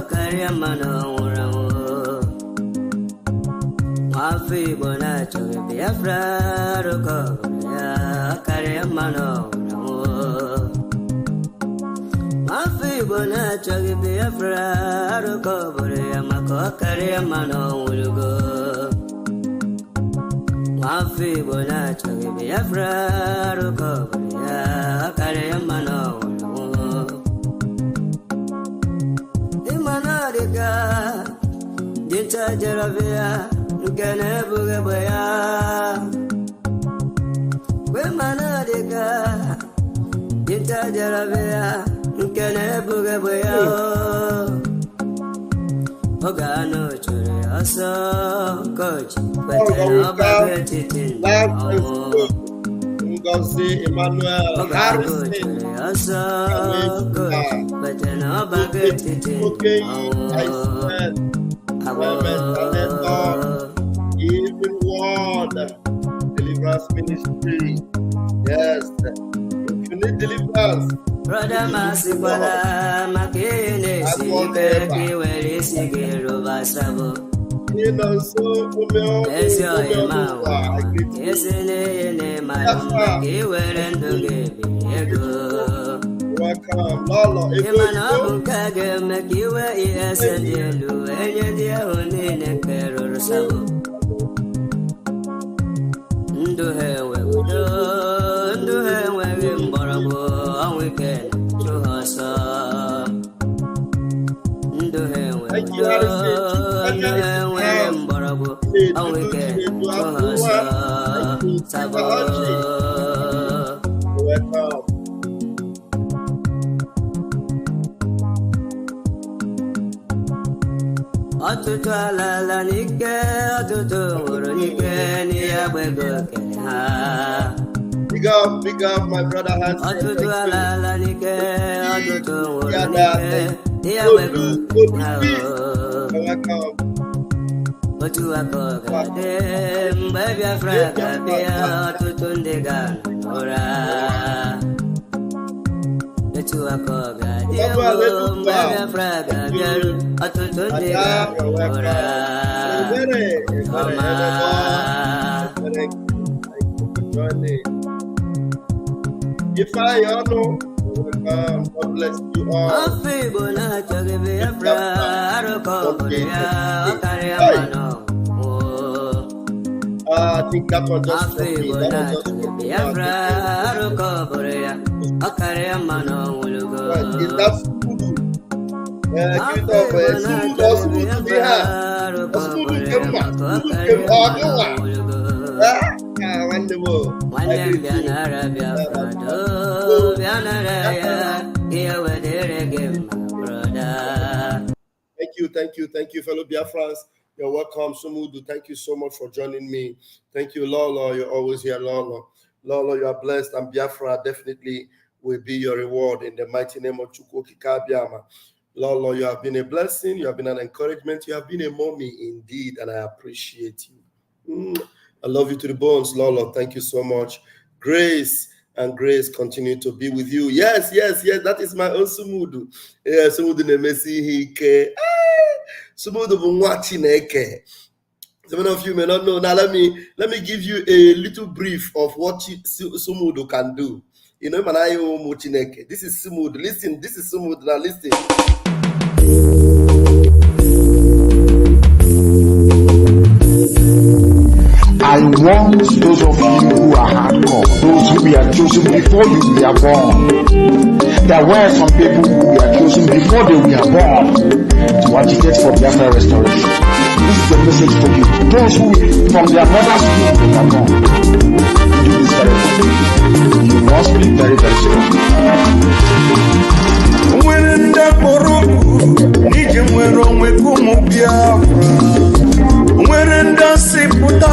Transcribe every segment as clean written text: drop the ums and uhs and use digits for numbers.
carry mano uramo. Mafi bona choge biafra roko ya carry mano uramo. Mafi bona choge biafra roko ya mako carry mano urugo. Mafi bona choge biafra roko ya carry mano uramo. Imanariga dinta jaravia Gane buga baya, we manadiga. Dinta jarabaya, gane buga baya. Ogano chure aso coach, but no bagetitin. Ngozi Emmanuel Harrison, aso coach, but no bagetitin. Okay, I said, Even Word Deliverance Ministry. Yes, if you need deliverance, Brother Masipala Makine Sibeki Weli Sigiru Basabo. you know, so Yes, your Imam. Yes, in a man, he will end to give you. Welcome, Lolo. Imanabu Kage make you a yes and you do any dear only in a carol sabo. Do her well, do her well in Borabo, and we can to her son. Do her well, do her well in Borabo, and we can to her son. Sabo. Welcome. Atutu alala nike, atutu uru nike, niya bwego keha. Big up, my brother Hans. Atutu alala nike, atutu uru nike, niya bwego keha. Welcome. Otu akoga de, mbabi afraga biya, atutu ndega nora. Otu akoga de, mbabi afraga biya, atutu ndega nora. Mama. If I know, God bless you all. I think that was just for me. Is that voodoo? Thank you, fellow Biafrans. You're welcome, Sumudu. Thank you so much for joining me. Thank you, Lolo. You're always here, Lolo. Lolo, you are blessed, and Biafra definitely will be your reward in the mighty name of Chukwuka Kabiama. Lolo, you have been a blessing. You have been an encouragement. You have been a mommy indeed, and I appreciate you. I love you to the bones, Lolo. Thank you so much. Grace and grace continue to be with you. Yes. That is my own Sumudu. Yeah, Sumudu Nemesi Hike. Sumudu Chineke. Some of you may not know. Now let me give you a little brief of what Sumudu can do. You know, Manayo Chineke. This is Sumudu. Listen, this is Sumudu. Now listen. I want those of you who are hardcore, those who were chosen before you were born. There were some people who were chosen before they were born to agitate for Biafra restoration. This is the message for you. Those who from their mother's womb were born. Do this very well. You must be very, very strong. When the Mwerenda siputa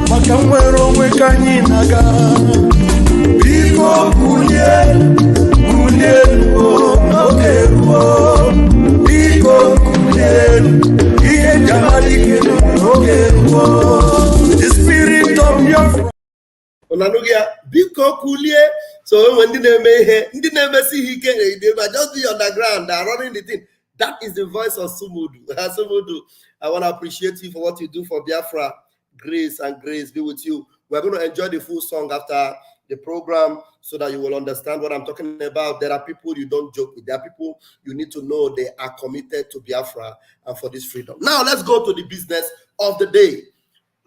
makamwero mwekanyinaga biko kunye nogeruo biko kunye iye jamalike nogeruo the spirit of your Onanugia biko kulie. So when the name he, the name see he can just be underground, running the thing. That is the voice of Sumudu. Sumudu, I want to appreciate you for what you do for Biafra. Grace and grace be with you. We're going to enjoy the full song after the program so that you will understand what I'm talking about. There are people you don't joke with. There are people you need to know they are committed to Biafra and for this freedom. Now let's go to the business of the day.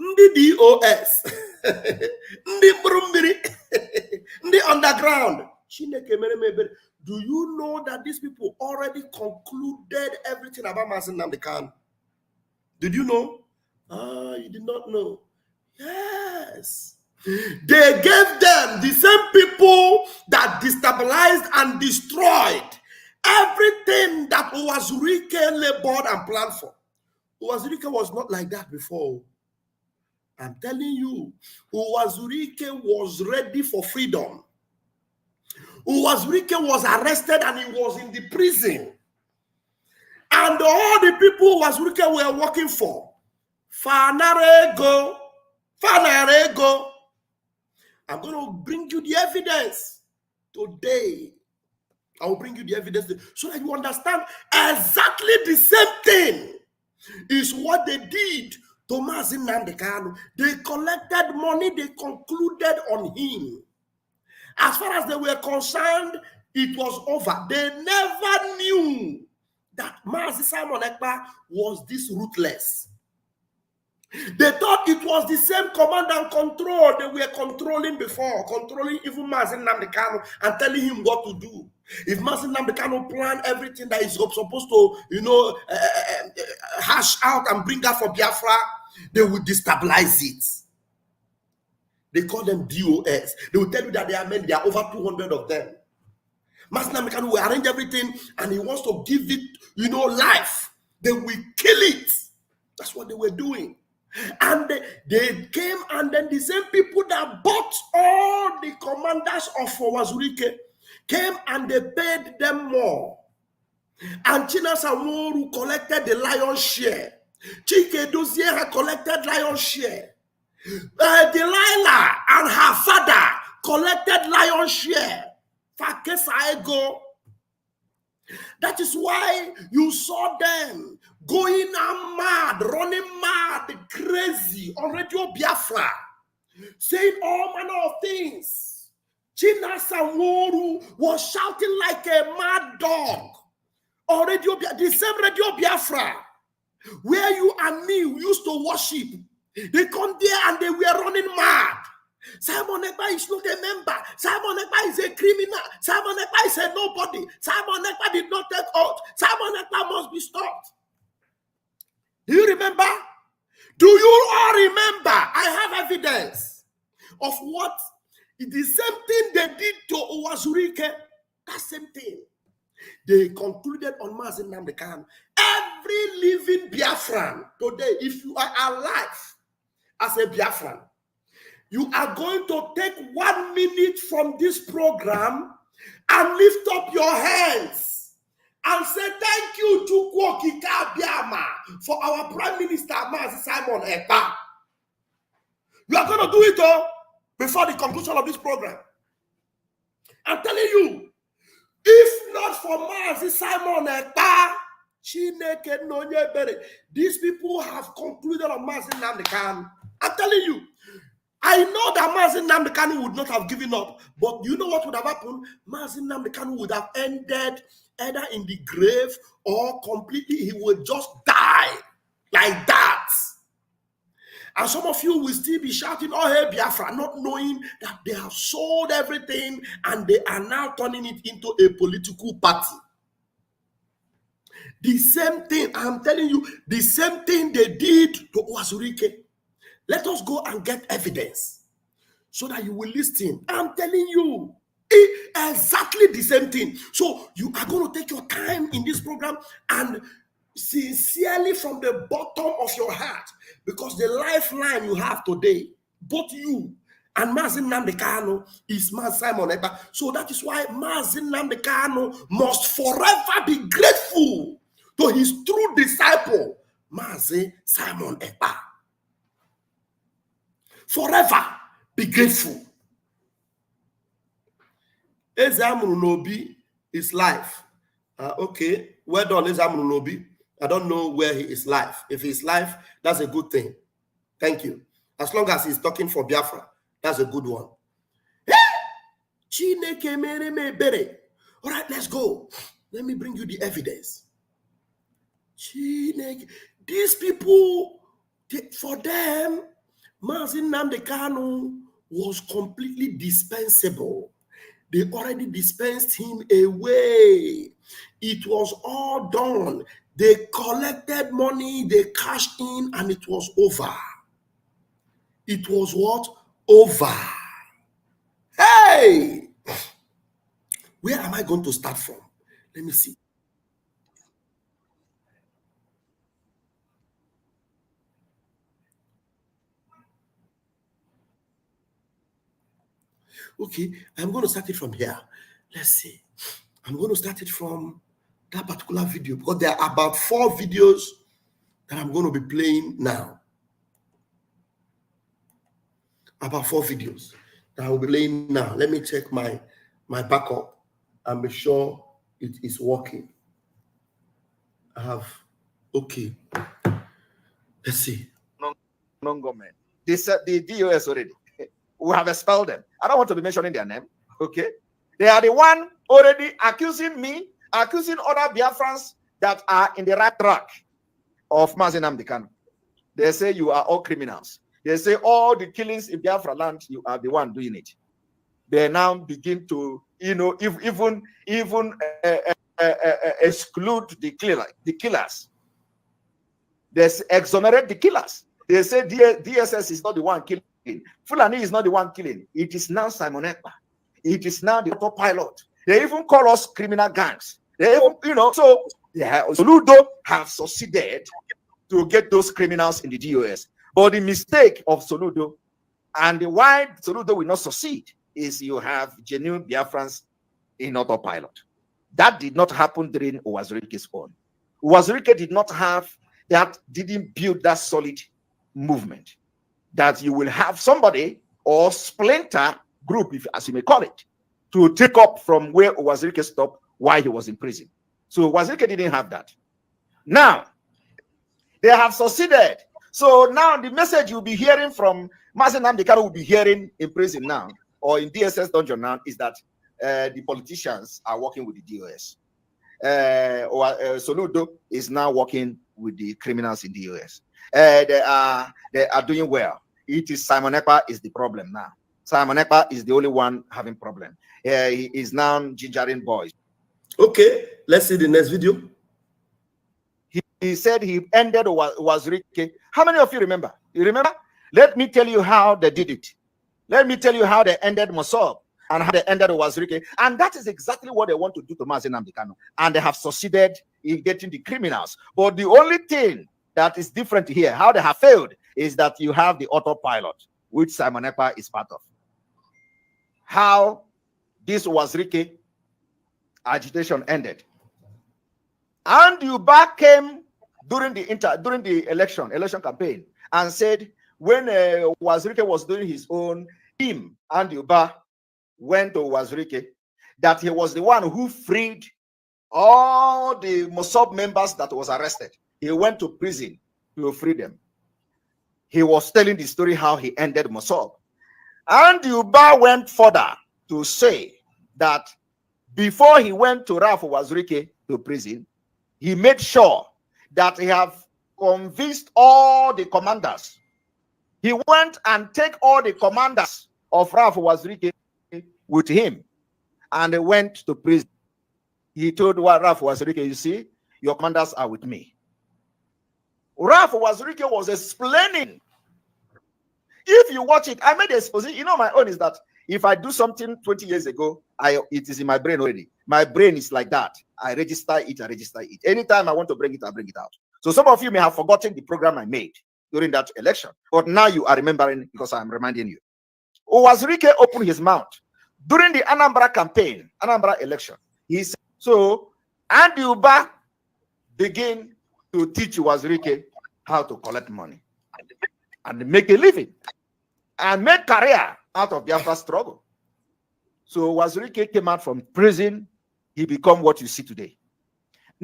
Ndi DOS, Ndi Brumbiri, Ndi underground. Do you know that these people already concluded everything about Mazi Nnamdi Kanu? Did you know? You did not know. Yes. They gave them, the same people that destabilized and destroyed everything that Uwazurike labored and planned for. Uwazurike was not like that before. I'm telling you, Uwazurike was ready for freedom. Uwazurike was arrested and he was in the prison. And all the people Uwazurike were working for, Fanarego. I'm going to bring you the evidence today. I will bring you the evidence so that you understand exactly the same thing is what they did to Mazi Nnamdi Kanu. They collected money, they concluded on him. As far as they were concerned, it was over. They never knew that Mazi Simon Ekpa was this ruthless. They thought it was the same command and control they were controlling before, controlling even Mazi Nnamdi Kanu and telling him what to do. If Mazi Nnamdi Kanu planned everything that he's supposed to, hash out and bring out for Biafra, they would destabilize it. They call them DOS. They will tell you that they are men, there are over 200 of them. Mazi Nnamdi Kanu will arrange everything and he wants to give it, life. They will kill it. That's what they were doing. And they came, and then the same people that bought all the commanders of Uwazurike came and they paid them more. And China Samoru collected the lion's share. Chike Dozier had collected lion's share. Delilah and her father collected lion's share. Fakesa Ego. That is why you saw them going mad, running mad, crazy on Radio Biafra, saying all manner of things. China Samoru was shouting like a mad dog on Radio Biafra, the same Radio Biafra, where you and me used to worship. They come there and they were running mad. Simon Ekpa is not a member. Simon Ekpa is a criminal. Simon Ekpa is a nobody. Simon Ekpa did not take oath. Simon Ekpa must be stopped. Do you remember? Do you all remember? I have evidence of what the same thing they did to Uwazurike. That same thing. They concluded on Mazi Nnamdi Kanu. Every living Biafran today, if you are alive as a Biafran, you are going to take 1 minute from this program and lift up your hands and say, thank you to Kwokika Biama for our Prime Minister, Mazi Simon Ekpa. You are going to do it all before the conclusion of this program. I'm telling you, if not for Mazi Simon Ekpa, these people have concluded on Mazi Nnamdi Kanu. I'm telling you, I know that Mazi Nnamdi Kanu would not have given up, but you know what would have happened? Mazi Nnamdi Kanu would have ended either in the grave or completely, he would just die like that. And some of you will still be shouting, oh, hey, Biafra, not knowing that they have sold everything and they are now turning it into a political party. The same thing, I'm telling you, the same thing they did to Uwazurike. Let us go and get evidence so that you will listen. I'm telling you, exactly the same thing. So you are going to take your time in this program and sincerely from the bottom of your heart, because the lifeline you have today, both you and Mazi Nnamdi Kanu is Mazi Simon Ekpa. So that is why Mazi Nnamdi Kanu must forever be grateful to his true disciple, Mazi Simon Ekpa. Forever be grateful. Ezamuru Nobi is life. Okay. well done, Ezam. I don't know where he is live. If he's live, that's a good thing. Thank you. As long as he's talking for Biafra, that's a good one. All right, let's go. Let me bring you the evidence. These people, for them, Mazin Nnamdi Kanu was completely dispensable. They already dispensed him away. It was all done. They collected money, they cashed in, and it was over. It was what? Over. Hey! Where am I going to start from? Let me see. Okay, I'm going to start it from here. Let's see. I'm going to start it from that particular video because there are about 4 videos that I'm going to be playing now. About 4 videos that I will be playing now. Let me check my backup and be sure it is working. I have, okay. Let's see. Non-government. They said the DOS already. We have expelled them. I don't want to be mentioning their name. Okay. They are the one already accusing me, accusing other Biafrans that are in the right track of Mazin Nnamdi Kanu. They say you are all criminals. They say all the killings in Biafra land, you are the one doing it. They now begin to, even exclude the killers. They exonerate the killers. They say DSS is not the one killing. Fulani is not the one killing. It is now Simon Ekpa. It is now the autopilot. They even call us criminal gangs. They even, so Soludo have succeeded to get those criminals in the DOS. But the mistake of Soludo and why Soludo will not succeed is you have genuine Biafrans in autopilot. That did not happen during Uwazurike's own. Uwazurike did not have that, didn't build that solid movement that you will have somebody or splinter group, if as you may call it, to take up from where Uwazurike stopped while he was in prison. So Uwazurike didn't have that. Now, they have succeeded. So now the message you'll be hearing from Mazin Nnamdi Kanu will be hearing in prison now, or in DSS dungeon now, is that the politicians are working with the DOS. Soludo is now working with the criminals in the DOS. They are doing well. It is Simon Ekpa is the problem now. Simon Ekpa is the only one having problem. He is now gingering boys. Okay, let's see the next video. He said he ended Uwazurike. How many of you remember? You remember? Let me tell you how they did it. Let me tell you how they ended Mossab and how they ended Uwazurike. And that is exactly what they want to do to Mazin Nnamdi Kanu. And they have succeeded in getting the criminals. But the only thing that is different here, how they have failed, is that you have the autopilot, which Simon Ekpa is part of. How this Uwazurike agitation ended. And Yuba came during the election campaign and said when Uwazurike was doing his own team, and Yuba went to Uwazurike, that he was the one who freed all the Mossab members that was arrested. He went to prison to free them. He was telling the story how he ended Mossab. And Yuba went further to say that before he went to Ralph Uwazurike to prison, he made sure that he have convinced all the commanders. He went and take all the commanders of Ralph Uwazurike with him, and they went to prison. He told Ralph Uwazurike, you see, your commanders are with me. Ralph Uwazurike was explaining. If you watch it, I made a exposition. My own is that if I do something 20 years ago, it is in my brain already. My brain is like that. I register it. Anytime I want to bring it, I bring it out. So some of you may have forgotten the program I made during that election, but now you are remembering because I'm reminding you. Uwazurike opened his mouth during the Anambra campaign, Anambra election. He said, so Andy Uba began to teach Uwazurike how to collect money and make a living and make career out of Biafra struggle. So Uwazurike came out from prison. He became what you see today.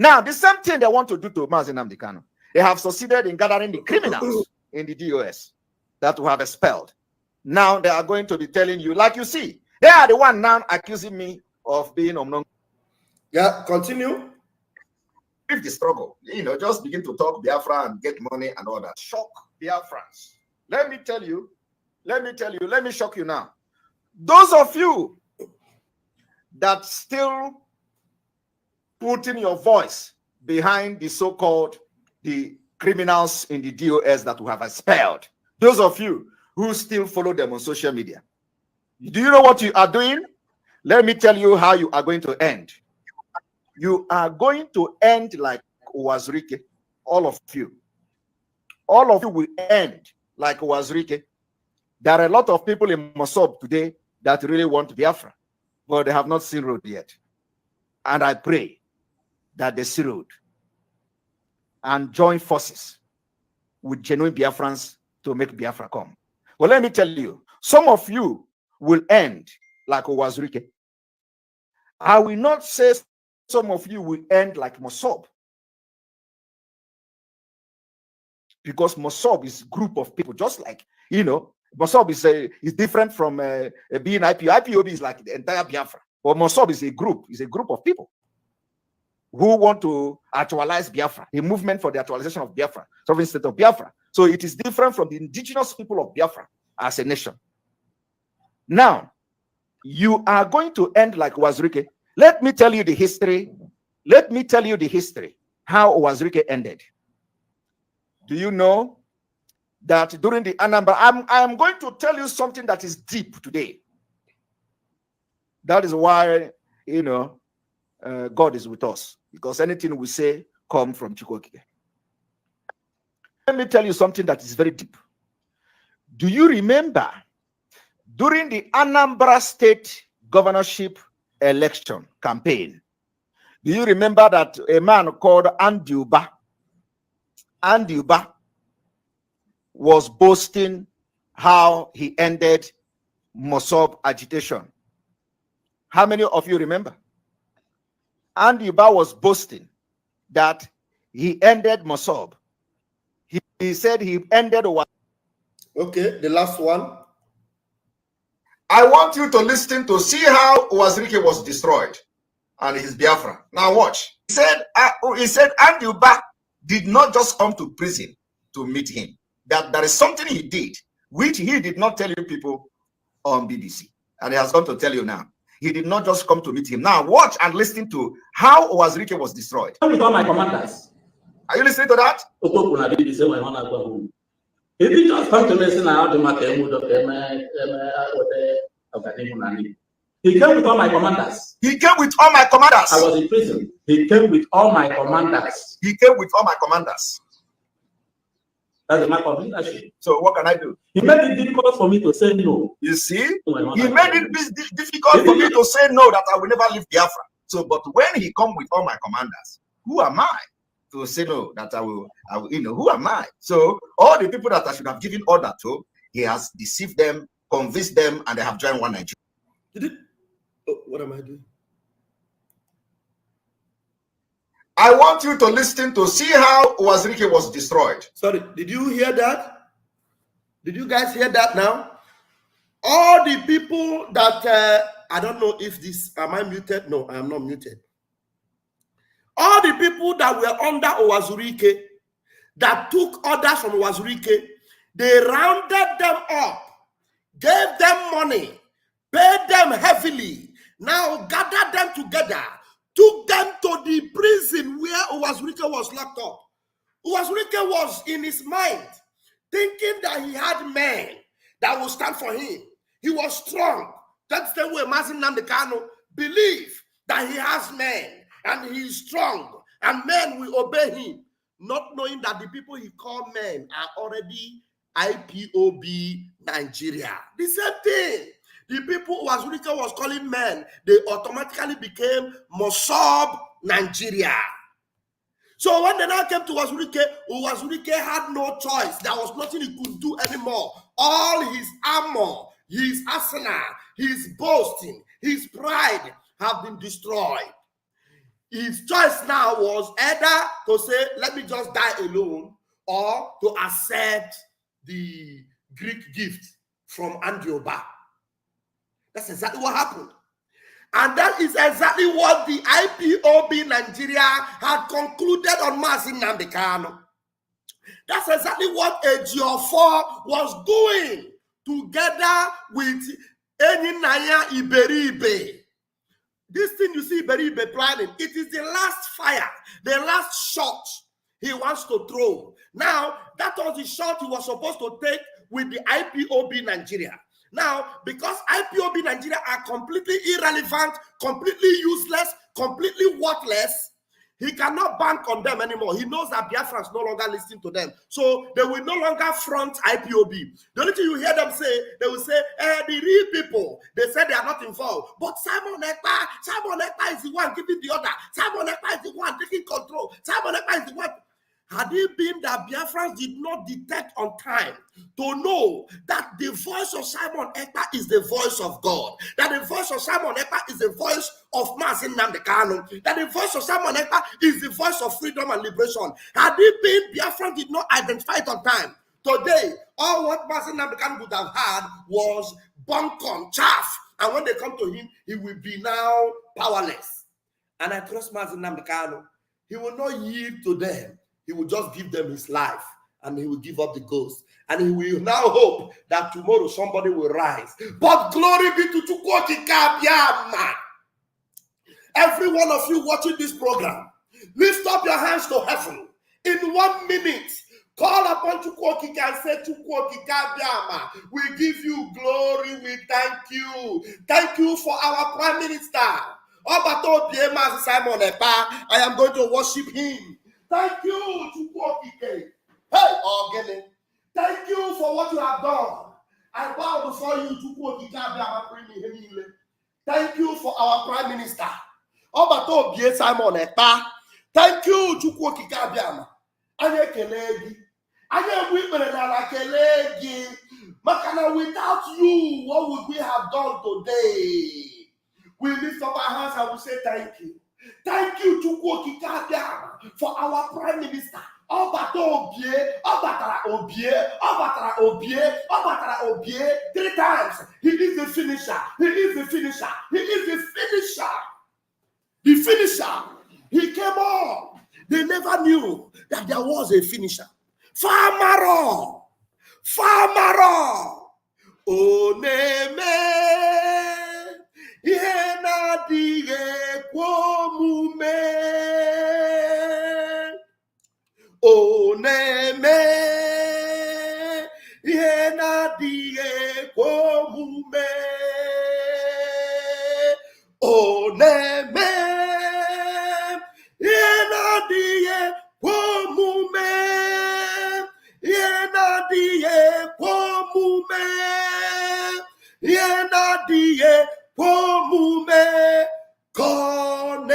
Now, the same thing they want to do to Mazi Nnamdi Kanu. They have succeeded in gathering the criminals in the DOS that we have expelled. Now they are going to be telling you, like you see, they are the one now accusing me of being omnong. Yeah, continue. If the struggle, just begin to talk Biafra and get money and all that. Shock Biafrans. Let me tell you, let me shock you now. Those of you that still putting your voice behind the so-called the criminals in the DOS that we have expelled, those of you who still follow them on social media, do you know what you are doing? Let me tell you how you are going to end. You are going to end like Wazirike. All of you. All of you will end like Wazirike. There are a lot of people in Mosob today that really want Biafra, but they have not seen road yet. And I pray that they see road and join forces with genuine Biafrans to make Biafra come. Well, let me tell you, some of you will end like Wazirike. I will not say some of you will end like Mosob, because Mosob is a group of people, just like, Mosob is different from being IPO. IPOB is like the entire Biafra, but Mosob is a group of people who want to actualize Biafra, a movement for the actualization of Biafra, sovereign state of Biafra. So it is different from the indigenous people of Biafra as a nation. Now, you are going to end like Wazirike. Let me tell you the history. Let me tell you the history, how Wazirike ended. Do you know that during the Anambra, I am going to tell you something that is deep today. That is why, God is with us, because anything we say come from Chukwokike. Let me tell you something that is very deep. Do you remember during the Anambra State governorship election campaign, do you remember that a man called Andy Uba was boasting how he ended Mosob agitation? How many of you remember? Andy Uba was boasting that he ended Mosob. He said he ended what? Okay, the last one. I want you to listen to see how Wazirike was destroyed and his Biafra. Now watch. He said Andy Uba did not just come to prison to meet him. That there is something he did, which he did not tell you people on BBC. And he has come to tell you now. He did not just come to meet him. Now watch and listen to how Wazirike was destroyed. With all my commanders. Are you listening to that? He didn't just come to listen how the He came with all my commanders. He came with all my commanders. I was in prison. He came with all my commanders. He came with all my commanders. That's the mark of leadership. So what can I do? He made it difficult for me to say no. You see? He made it difficult for me to say no, that I will never leave Biafra. So, but when he come with all my commanders, who am I to say no, that I will, who am I? So all the people that I should have given order to, he has deceived them, convinced them, and they have joined one Nigeria. Did it? Oh, what am I doing? I want you to listen to see how Wazirike was destroyed. Sorry, did you hear that? Did you guys hear that now? All the people that, I don't know if this, am I muted? No, I am not muted. All the people that were under Wazirike, that took orders from Wazirike, they rounded them up, gave them money, paid them heavily, now gathered them together, took them to the prison where Wazirike was locked up. Wazirike was in his mind thinking that he had men that would stand for him. He was strong. That's the way Mazi Nnamdi Kanu believed that he has men and he is strong and men will obey him, not knowing that the people he called men are already IPOB Nigeria. The same thing. The people Wazirike was calling men, they automatically became Mosob Nigeria. So when they now came to Wazirike had no choice. There was nothing he could do anymore. All his armor, his arsenal, his boasting, his pride have been destroyed. his choice now was either to say, let me just die alone, or to accept the Greek gift from Andioba. That's exactly what happened. And that is exactly what the IPOB Nigeria had concluded on Mazi Nnamdi Kanu. That's exactly what Ejiofor was doing together with Eninaya Iberibe. This thing you see Iberibe planning, it is the last fire, the last shot he wants to throw. Now, that was the shot he was supposed to take with the IPOB Nigeria. Now, because IPOB Nigeria are completely irrelevant, completely useless, completely worthless, he cannot bank on them anymore. He knows that Biafrans no longer listen to them. So they will no longer front IPOB. The only thing you hear them say, they will say, the real people, they say they are not involved. But Simon Ekpa is the one giving the order. Simon Ekpa is the one taking control. Simon Ekpa is the one. Had it been that Biafrans did not detect on time to know that the voice of Simon Ekpa is the voice of God, that the voice of Simon Ekpa is the voice of Mazi Nnamdi Kanu, that the voice of Simon Ekpa is the voice of freedom and liberation. Had it been Biafrans did not identify it on time, today, all what Mazi Nnamdi Kanu would have had was bunkum, chaff. And when they come to him, he will be now powerless. And I trust Mazi Nnamdi Kanu. He will not yield to them. He will just give them his life, and he will give up the ghost. And he will now hope that tomorrow somebody will rise. But glory be to Chukwu Kabiama. Every one of you watching this program, lift up your hands to heaven. In 1 minute, call upon Chukwu and say, Chukwu Kabiama, we give you glory, we thank you. Thank you for our Prime Minister. Simon Ekpa, I am going to worship him. Thank you, Chukwu. Hey, Ogene. Thank you for what you have done. I bow before you, Chukwu. Thank you for our Prime Minister. Simon Ekpa. Thank you, Chukwu. Makana, without you, what would we have done today? We lift up our hands and we say thank you. Thank you, Chukwu, for our Prime Minister. Three times. He is the finisher. He is the finisher. He is the finisher. The finisher. He came on. They never knew that there was a finisher. Famaro. Oneme. Yena dige kwomume. Oneme. Yena dige kwomume. Oneme. Yena dige kwomume. Yena dige kwomume. Yena dige Komume koneme.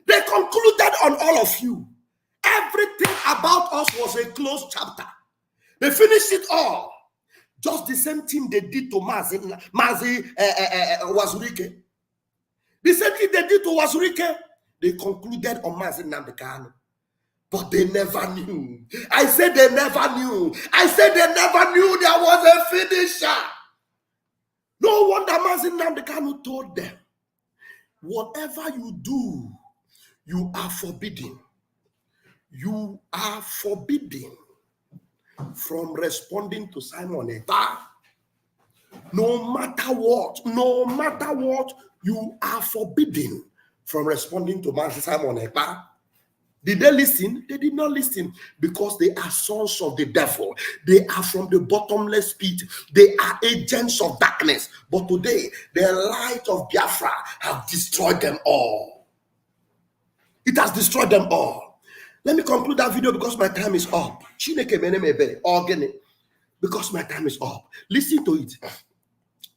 They concluded on all of you. Everything about us was a closed chapter. They finished it all. Just the same thing they did to Mazi Wazurike. The same thing they did to Wazurike. They concluded on Mazi Nnamdi Kanu. But they never knew. I said they never knew. I said they never knew there was a finisher. No wonder Mazi Nnamdi Kanu told them, whatever you do, you are forbidden. You are forbidden from responding to Simon Ekpa. No matter what, you are forbidden from responding to Mazi Simon Ekpa. Did they listen? They did not listen because they are sons of the devil. They are from the bottomless pit. They are agents of darkness. But today, the light of Biafra have destroyed them all. It has destroyed them all. Let me conclude that video because my time is up. Because my time is up. Listen to it.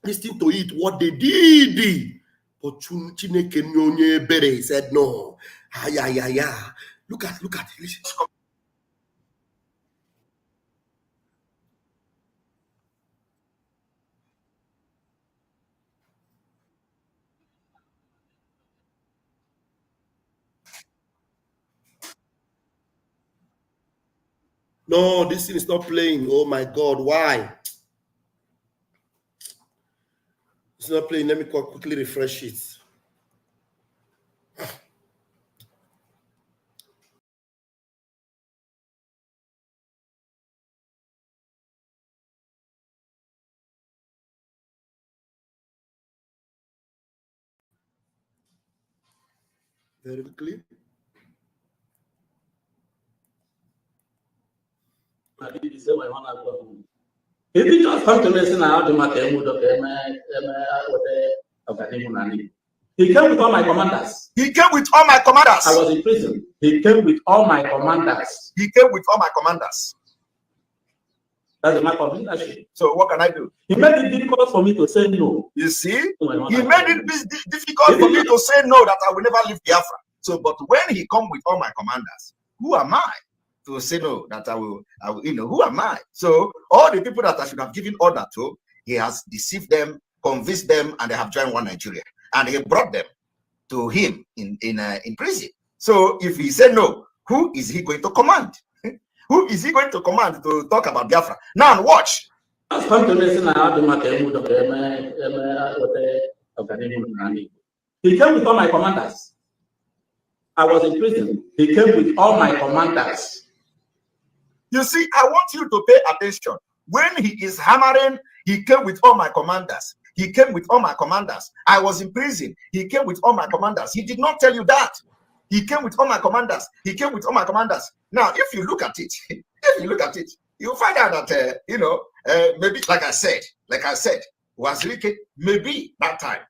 Listen to it, what they did. But Chineke Nyonye Bere said no. Look at it. Listen. No, this thing is not playing. Oh my God, why? It's not playing. Let me quickly refresh it. Very quickly. He did not come to listen out to my He came with all my commanders. He came with all my commanders. I was in prison. He came with all my commanders. He came with all my commanders. That's the mark of leadership. So what can I do? He made it difficult for me to say no. You see? He made it difficult for me to say no, that I will never leave Biafra. So, but when he come with all my commanders, who am I to say no, that I will, who am I? So all the people that I should have given order to, he has deceived them, convinced them, and they have joined one Nigeria. And he brought them to him in prison. So if he said no, who is he going to command? Who is he going to command to talk about Biafra? Now watch. He came with all my commanders. I was in prison. He came with all my commanders. You see, I want you to pay attention. When he is hammering, he came with all my commanders. He came with all my commanders. I was in prison. He came with all my commanders. He did not tell you that. He came with all my commanders. He came with all my commanders. Now, if you look at it, you'll find out that, maybe, like I said, Wazirike, maybe that time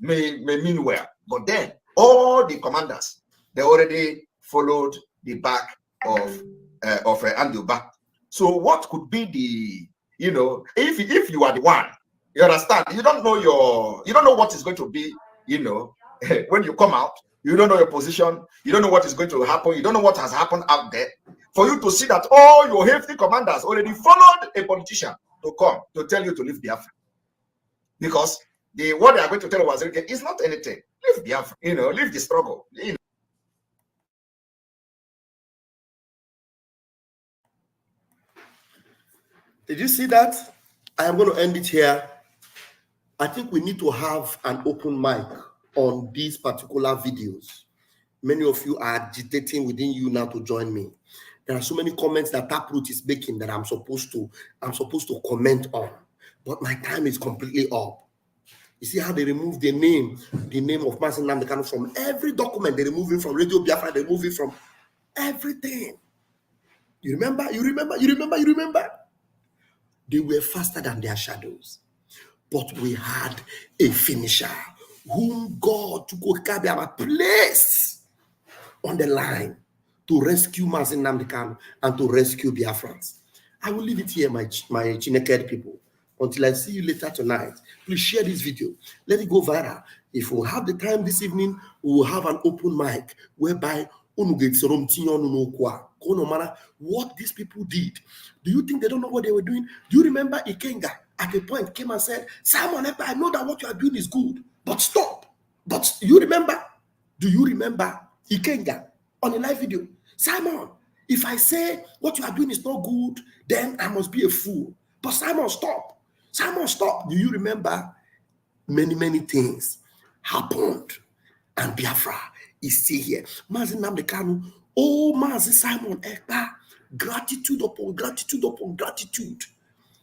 may mean well. But then, all the commanders, they already followed the back of Anduba. So what could be the, if you are the one, you understand, you don't know what is going to be, when you come out, you don't know your position, you don't know what is going to happen, you don't know what has happened out there. For you to see that all your hefty commanders already followed a politician to come to tell you to leave Biafra. Because what they are going to tell Wazirike is not anything. Leave Biafra, leave the struggle. Did you see that? I am going to end it here. I think we need to have an open mic on these particular videos. Many of you are agitating within you now to join me. There are so many comments that Taproot is making that I'm supposed to comment on, but my time is completely up. You see how they remove the name of Mazen Namdekano from every document. They remove it from Radio Biafra. They remove it from everything. You remember? They were faster than their shadows, but we had a finisher whom God took Okabiama placed on the line to rescue Mazen Namdekano and to rescue Biafrans. I will leave it here, my Chineked people. Until I see you later tonight, please share this video. Let it go viral. If we have the time this evening, we will have an open mic whereby no matter what these people did. Do you think they don't know what they were doing? Do you remember Ikenga at a point came and said, Simon, I know that what you are doing is good, but stop. But do you remember Ikenga on a live video? Simon, if I say what you are doing is not good, then I must be a fool. But Simon, stop. Simon, stop. Do you remember many things happened? And Biafra is still here. Mazen Namdekano, oh Mazen Simon Ekpa, gratitude upon gratitude upon gratitude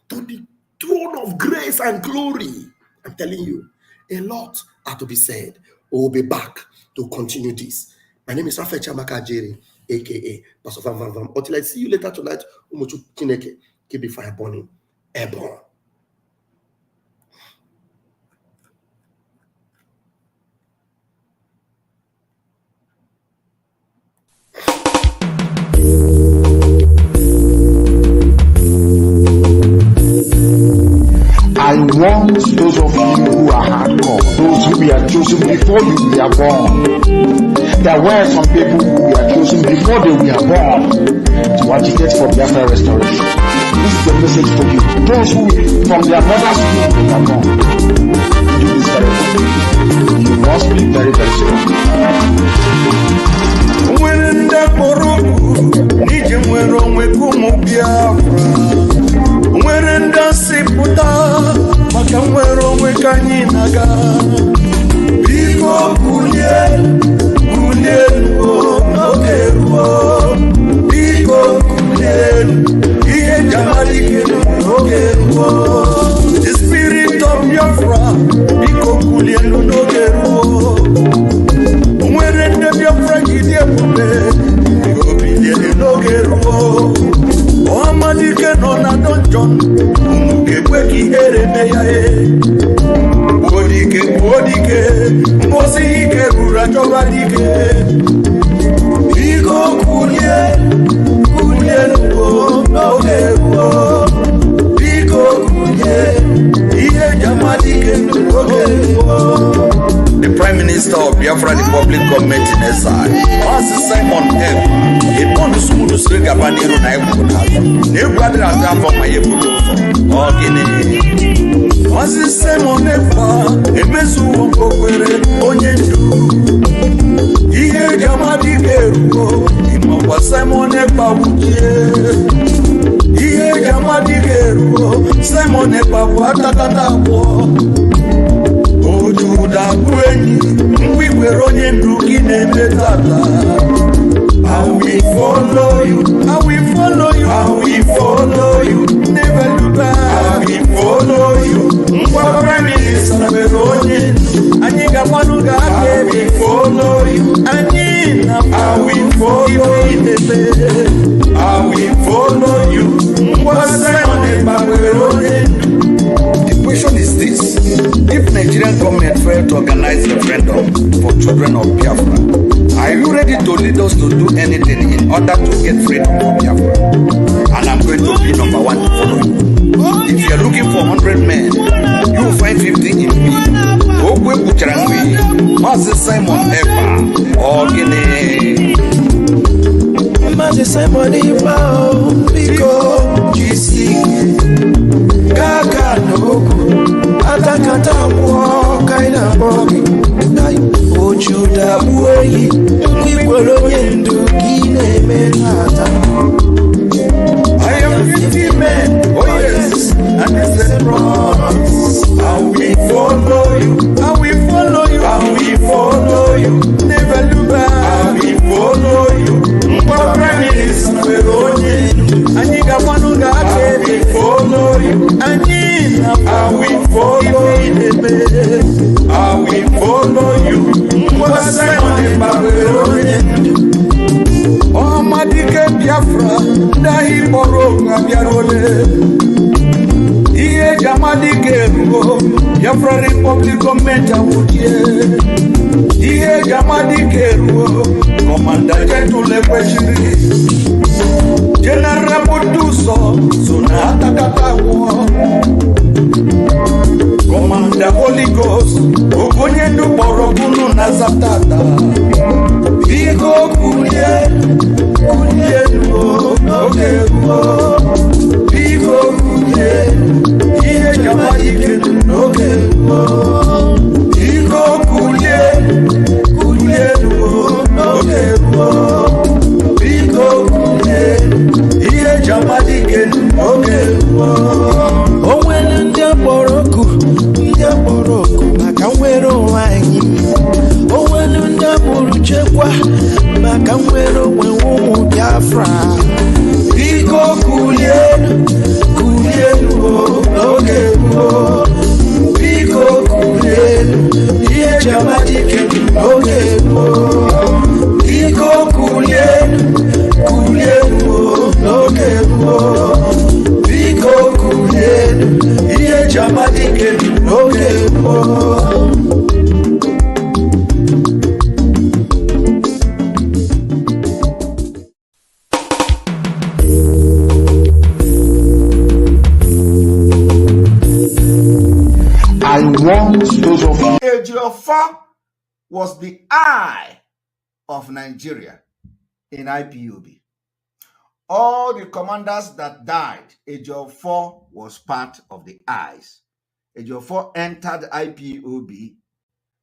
to the throne of grace and glory. I'm telling you, a lot are to be said. We'll be back to continue this. My name is Rafael Chamaka Jerry, aka Pastor Van Van Van. Until I see you later tonight, Umuchu Kineke, keep the fire burning. Airborne. I want those of you who are hardcore, those who were chosen before you were born. There were some people who were chosen before they were born to agitate for Biafra restoration. This is the message for you. Those who from their mother's womb were born. Do this very well. You must be very, very strong. When the Omadike no na donjon umuke kweki hereme ya Odike mosike rura chobadike Iko kulie no Iko kulie iye jamadike no The Prime Minister of Biafra Republic Government in exile, Master Simon M. Upon the smooth string of an hero, no brother and half of my able. Master Simon Ekpa, a mesu of Onyendu. Here, Jamadi Geruo, Imamba Simon Ekpa, here, Jamadi Geruo, Simon Ekpa, Watatata. Ojuda kwenyi, we were on your looking at the data. I will follow you, I will follow you, I will follow you, never look back. I will follow you, Prime Minister, we're on it. And you got one who got I will follow you, and I will follow you, I will follow you, what's that on it, but we're on it. The question is this. If Nigerian government failed to organize a referendum for children of Biafra, are you ready to lead us to do anything in order to get freedom from Biafra? And I'm going to be number one to follow you. If you're looking for 100 men, you'll find 50 in me. Okwe Kucharangwe, Master Simon Ekpa, or Guinea. Master Simon Ekpa, because GC, Kaka Noku. Atakata kaina bogi Ojuda bueyi Kikwelo yendu kine menata I am 50 men, oh yes, and it's the promise. I will follow you, I will follow you, I will follow you, never look back. I will follow you, Prime Minister, and you got one who got I will follow you, and I will follow you, I will follow you, what's that on the Babylon? Oh, my dear Biafra, Dahi Boro, Gabiarole. Here, Jamadike, Biafra Republic Government, here, Jamadike, Commander Gentile Kweshiri, General Potuso, Sunata Katawa, Commander Holy Ghost, Ogonyendu Borogunu Nazatata. Iko kulie, Iko kulie, iye jamadike noke. Iko kulie, noke. Iko kulie, iye jamadike noke. Owele ndia boroku, makamwero wanyi. Owele ndia boruchekwa, makamwero wenwu Biafra. Iko kulie, noke. Iko kulie, iye jamadike noke. Iko kulie, noke. Iko kulie, iye jamadike noke. I want those of you. Ejiofor was the eye of Nigeria in IPOB. All the commanders that died, Ejiofor was part of the eyes. Ejiofor entered IPOB,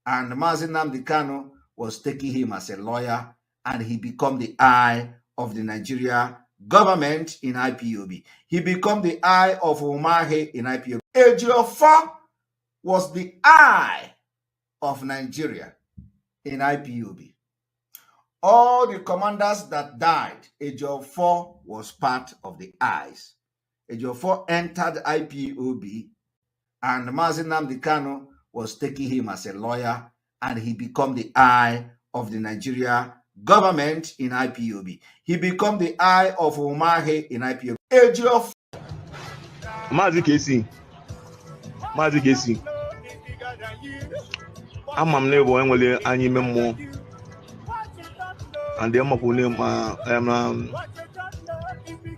and Mazi Nnamdi Kanu was taking him as a lawyer, and he became the eye of the Nigeria government in IPOB. He became the eye of Umahi in IPOB. Ejiofor was the eye of Nigeria in IPOB. All the commanders that died, Ejiofor was part of the eyes. Ejiofor entered IPOB, and Mazi Nnamdi Kanu was taking him as a lawyer, and he became the eye of the Nigeria government in IPOB. He become the eye of Umahi in IPOB. Age of Mazi KC. I'm never when any memo. And the Amapu name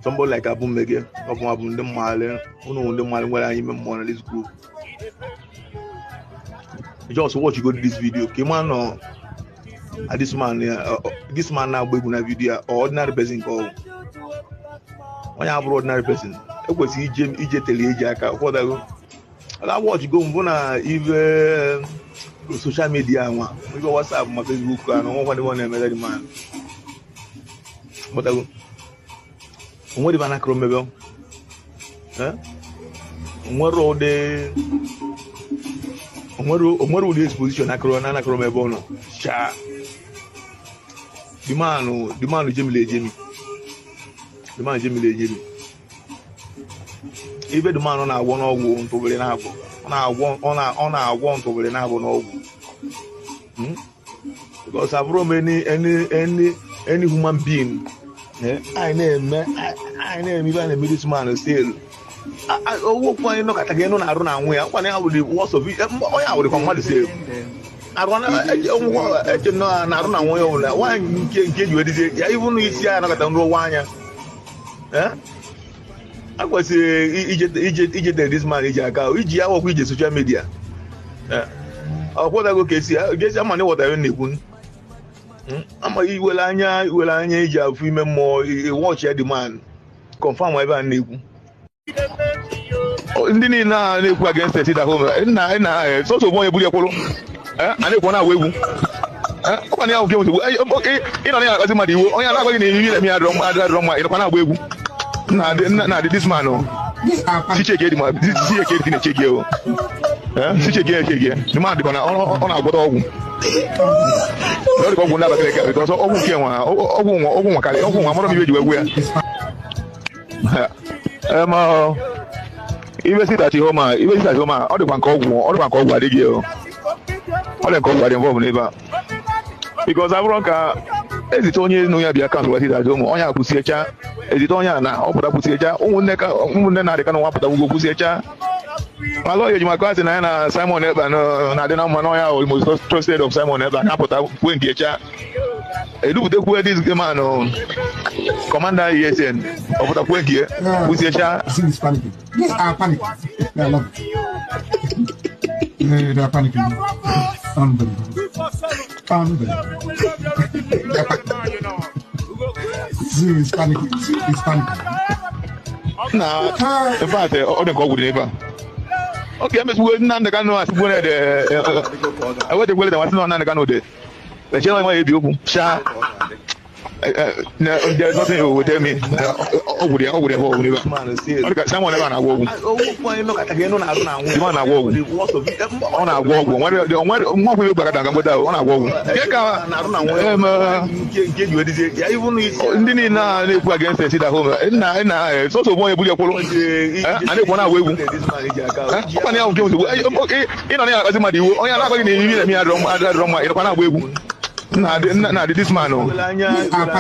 somebody like Abu Mege of Abu the Male, who the Male where I even more in this group. Just watch you go to this video. Came on this man now going a video or ordinary person call. When I have ordinary person, it was EJ Telejack. What I watch go even social media. We go WhatsApp, my Facebook, and all one man. But I what if I not remember? What road the exposition? I can't remember. No, cha. The man Jimmy. Even the man on our one or one to be on our one to be no. Because I've run any human being. I name even a middleman still. I walk one look at again on our own way. One hour with the worst of it. I would come to say. I want to know. I don't know why you can't get you. Even if you are not going to one. I was this man I work with social media. What I go see, I guess I'm not what I need. I'm a Anya female more watch the man. Confirm whatever need. Oh, indeed, now they go against the city at home. And so one a bully. And they want to wait. One hour game to okay. You know, as somebody, oh, you're not going to me. I don't want to now this man, she check it, man. She check it in a check you. She check it. The man on our bottom. Don't go never get because all who came even see that home, even at home, all the one called what they give. All the call what involved neighbor. Because I've run is it only no ya be account what it at home on ya pusecha is it on ya na opera pusecha na they can want to go pusecha. My lawyer you my cousin na Simon Eba na dey na man on ya almost trusted of Simon Eba na put when get e do the where this man commander ESN of the point here pusecha This panicking. Yes, I panic. I love it. They are panicking. Unbelievable. He's panicking. Nah, in fact, all the call with neighbor. Okay, Miss Wood, none the canoe as one at the. I want to go to one on the canoe. The channel might be open. Sha. No, there's nothing you will tell me. Over the whole someone ever I walk. Again on our walk. On our walk. What will you back on our walk? Get you even against the city at home. And it's also one of your polo. And they want to wait. Okay, you know, as somebody, oh, you're not going to me. I don't know. Nah, this man,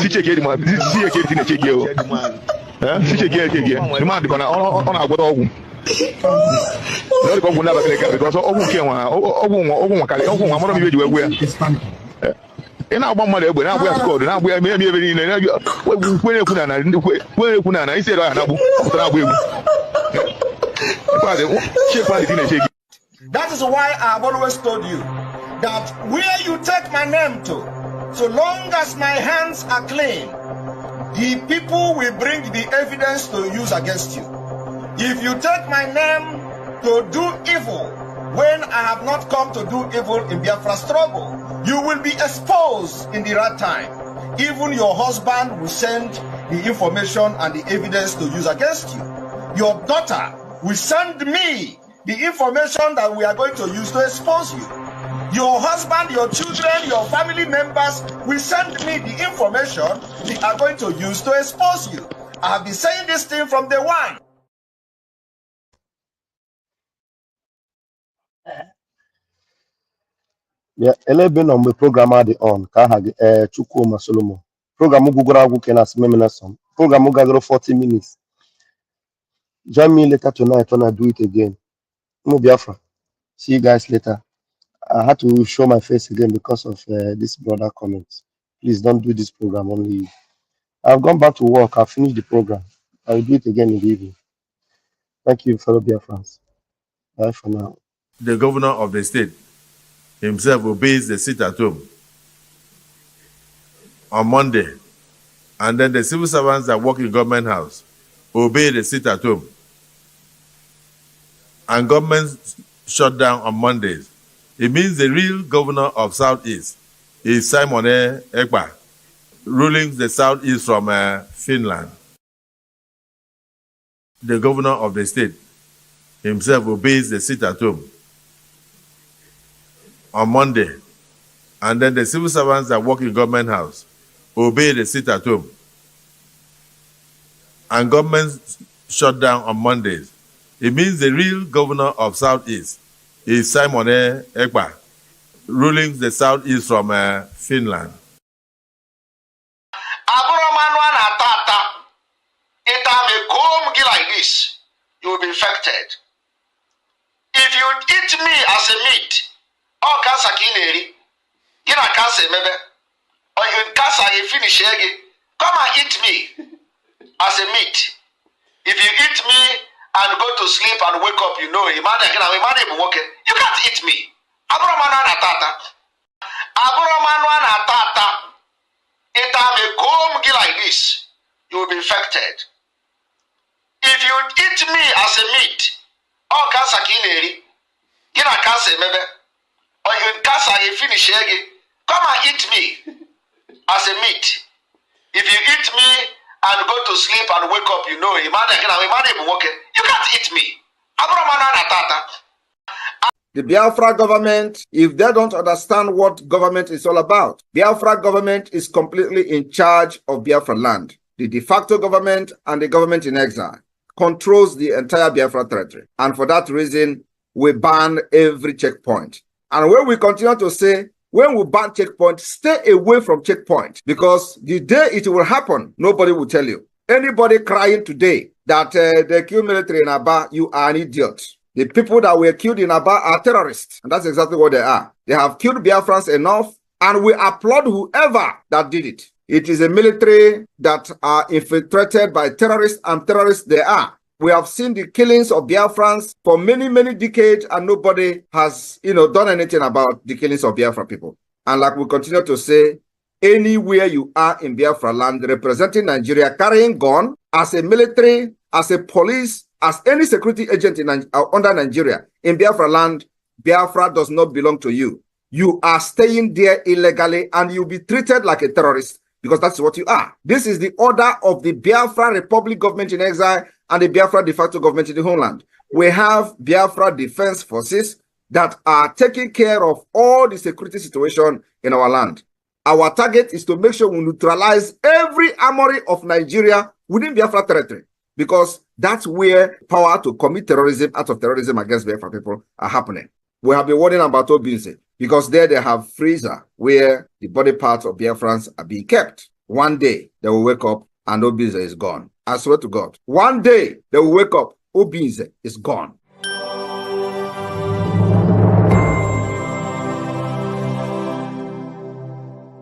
she check it, man. She check it in a check you. She check it, the man on our dog. Not go never take it because all who came on, one of you were. And now one mother, when I wear scored, and we are maybe in where you put on, I said, that is why I've always told you that where you take my name to, so long as my hands are clean, the people will bring the evidence to use against you. If you take my name to do evil, when I have not come to do evil in Biafra struggle, you will be exposed in the right time. Even your husband will send the information and the evidence to use against you. Your daughter will send me the information that we are going to use to expose you. Your husband, your children, your family members will send me the information we are going to use to expose you. I have been saying this thing from day one. Yeah, 11 on the program at the on. Kahag Chukuma Solomo. Program Gugura Wukenas Meminasum. Program Gather 40 minutes. Join me later tonight when I do it again. Biafra. See you guys later. I had to show my face again because of this brother comments. Please don't do this program only you. I've gone back to work. I've finished the program. I will do it again in the evening. Thank you, fellow Biafrans. Bye for now. The governor of the state himself obeys the sit at home on Monday, and then the civil servants that work in government house obey the sit at home, and government shut down on Mondays. It means the real governor of Southeast is Simon Ekpa, ruling the Southeast from Finland. The governor of the state himself obeys the sit at home on Monday, and then the civil servants that work in government house obey the sit at home, and government shut down on Mondays. It means the real governor of Southeast is Simon Ekpa, ruling the Southeast from Finland. Like this, you will be infected. If you eat me as a meat, or cancer kileri, get a cancer maybe, or you cancer you finish again, come and eat me as a meat. If you eat me and go to sleep and wake up, you know, you can't eat me. Like this, you will be infected. If you eat me as a meat, or cancer kileri, get a cancer maybe, or you cancer you finish again, come and eat me as a meat. If you eat me and go to sleep and wake up, you know, you can't eat me. The Biafra government, if they don't understand what government is all about, Biafra government is completely in charge of Biafra land. The de facto government and the government in exile controls the entire Biafra territory. And for that reason, we ban every checkpoint. And when we continue to say, when we ban checkpoint, stay away from checkpoint, because the day it will happen, nobody will tell you. Anybody crying today that they killed military in Aba, you are an idiot. The people that were killed in Aba are terrorists. And that's exactly what they are. They have killed Biafrans enough, and we applaud whoever that did it. It is a military that are infiltrated by terrorists, and terrorists they are. We have seen the killings of Biafrans for many, many decades, and nobody has, done anything about the killings of Biafra people. And like we continue to say, anywhere you are in Biafra land representing Nigeria, carrying gun as a military, as a police, as any security agent under Nigeria in Biafra land, Biafra does not belong to you. You are staying there illegally, and you'll be treated like a terrorist, because that's what you are. This is the order of the Biafra Republic government in exile and the Biafra de facto government in the homeland. We have Biafra Defense Forces that are taking care of all the security situation in our land. Our target is to make sure we neutralize every armory of Nigeria within Biafra territory, because that's where power to commit terrorism, acts of terrorism against Biafra people are happening. We have been warning about Obinze, because there they have freezer where the body parts of Biafrans are being kept. One day they will wake up and Obinze is gone. I swear to God. One day they will wake up, Obinze is gone.